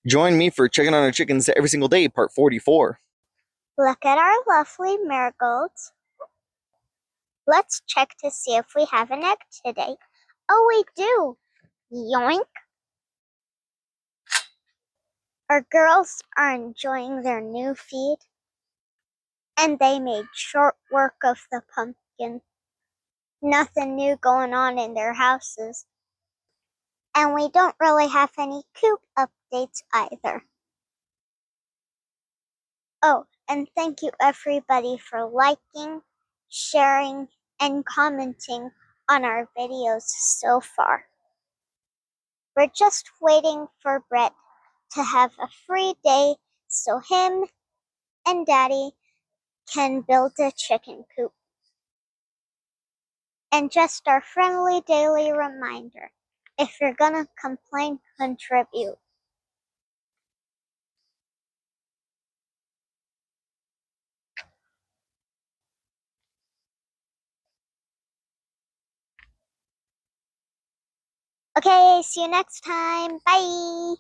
Join me for Checking on Our Chickens Every Single Day, Part 44. Look at our lovely marigolds. Let's check to see if we have an egg today. Oh, we do. Yoink. Our girls are enjoying their new feed, and they made short work of the pumpkin. Nothing new going on in their houses. And we don't really have any coop updates either. Oh, and thank you everybody for liking, sharing, and commenting on our videos so far. We're just waiting for Brett to have a free day so him and Daddy can build a chicken coop. And just our friendly daily reminder, if you're gonna complain, contribute. Okay, see you next time. Bye!